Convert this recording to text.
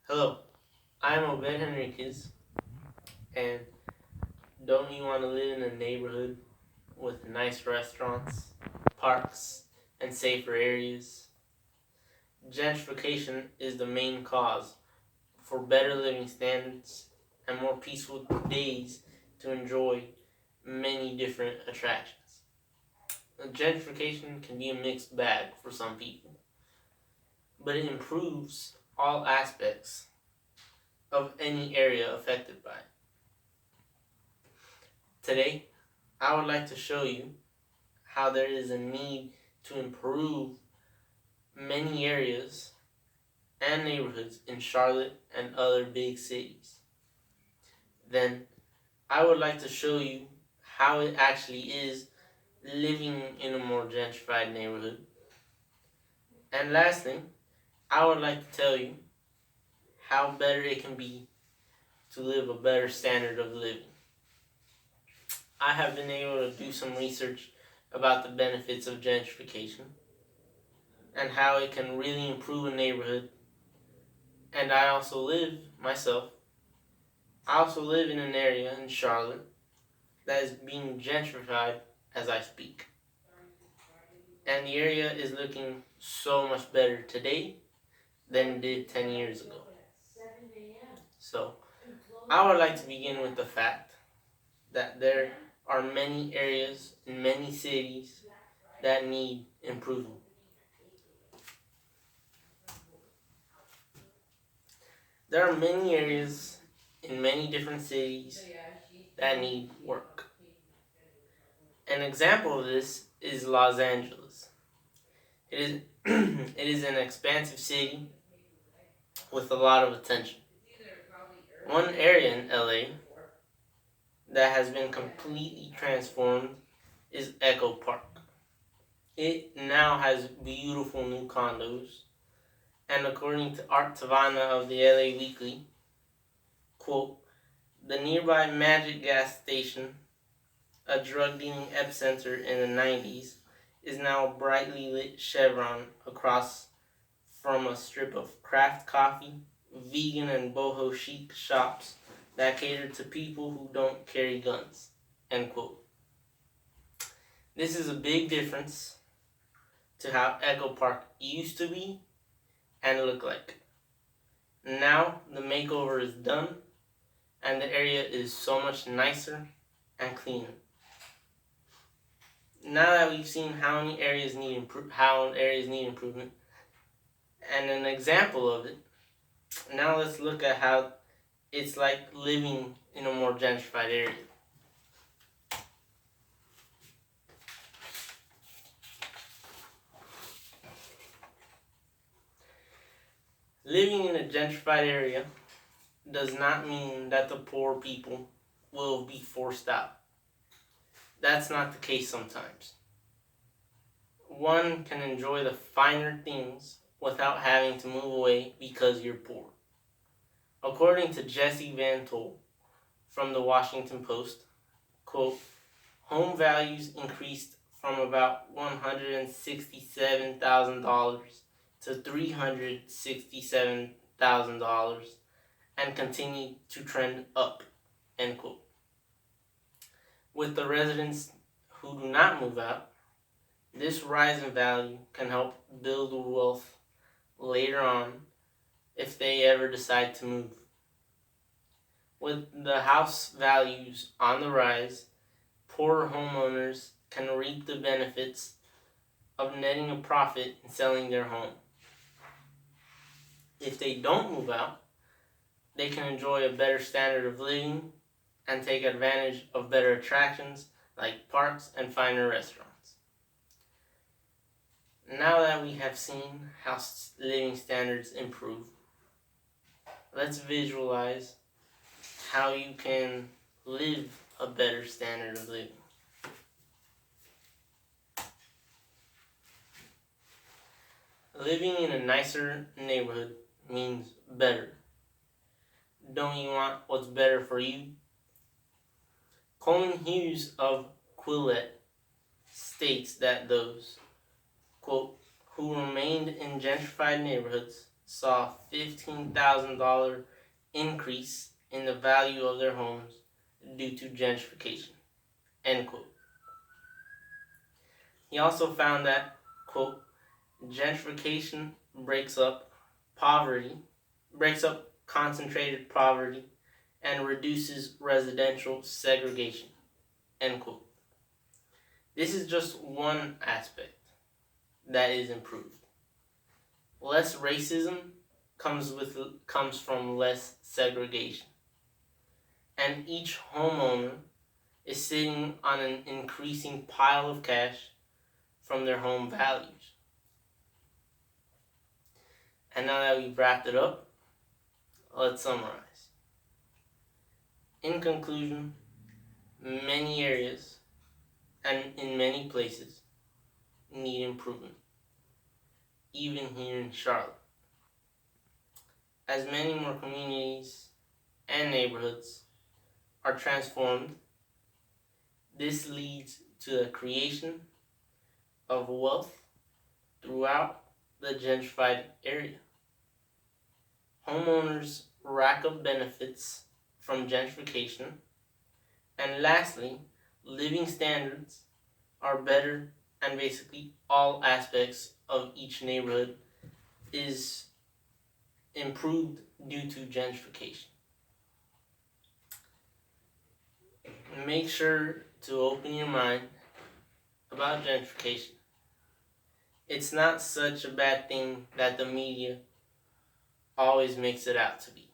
Hello, I'm Obed Henriquez, and don't you want to live in a neighborhood with nice restaurants, parks, and safer areas? Gentrification is the main cause for better living standards and more peaceful days to enjoy many different attractions. Gentrification can be a mixed bag for some people, but it improves all aspects of any area affected by it. Today, I would like to show you how there is a need to improve many areas and neighborhoods in Charlotte and other big cities. Then, I would like to show you how it actually is living in a more gentrified neighborhood. And lastly, I would like to tell you how better it can be to live a better standard of living. I have been able to do some research about the benefits of gentrification and how it can really improve a neighborhood. And I also live in an area in Charlotte that is being gentrified as I speak. And the area is looking so much better today than it did 10 years ago. So, I would like to begin with the fact that there are many areas in many cities that need improvement. There are many areas in many different cities that need work. An example of this is Los Angeles. It is, it is an expansive city with a lot of attention. One area in LA that has been completely transformed is Echo Park. It now has beautiful new condos, and according to Art Tavana of the LA Weekly, quote, the nearby Magic gas station, a drug dealing epicenter in the 90s, is now a brightly lit chevron across from a strip of craft coffee, vegan and boho chic shops that cater to people who don't carry guns. End quote. This is a big difference to how Echo Park used to be and look like. Now the makeover is done and the area is so much nicer and cleaner. Now that we've seen how areas need improvement, and an example of it, now let's look at how it's like living in a more gentrified area. Living in a gentrified area does not mean that the poor people will be forced out. That's not the case sometimes. One can enjoy the finer things without having to move away because you're poor. According to Jesse Van Tol from the Washington Post, quote, home values increased from about $167,000 to $367,000 and continue to trend up, end quote. With the residents who do not move out, this rise in value can help build wealth later on if they ever decide to move. With the house values on the rise, poorer homeowners can reap the benefits of netting a profit in selling their home. If they don't move out, they can enjoy a better standard of living and take advantage of better attractions like parks and finer restaurants. Now that we have seen how living standards improve, let's visualize how you can live a better standard of living. Living in a nicer neighborhood means better. Don't you want what's better for you? Coleman Hughes of Quillette states that those, quote, who remained in gentrified neighborhoods saw a $15,000 increase in the value of their homes due to gentrification, end quote. He also found that, quote, gentrification breaks up concentrated poverty, and reduces residential segregation, end quote. This is just one aspect that is improved. Less racism comes from less segregation. And each homeowner is sitting on an increasing pile of cash from their home values. And now that we've wrapped it up, let's summarize. In conclusion, many areas and in many places need improvement, even here in Charlotte. As many more communities and neighborhoods are transformed, this leads to the creation of wealth throughout the gentrified area. Homeowners rack up benefits from gentrification, and lastly, living standards are better, and basically all aspects of each neighborhood is improved due to gentrification. Make sure to open your mind about gentrification. It's not such a bad thing that the media always makes it out to be.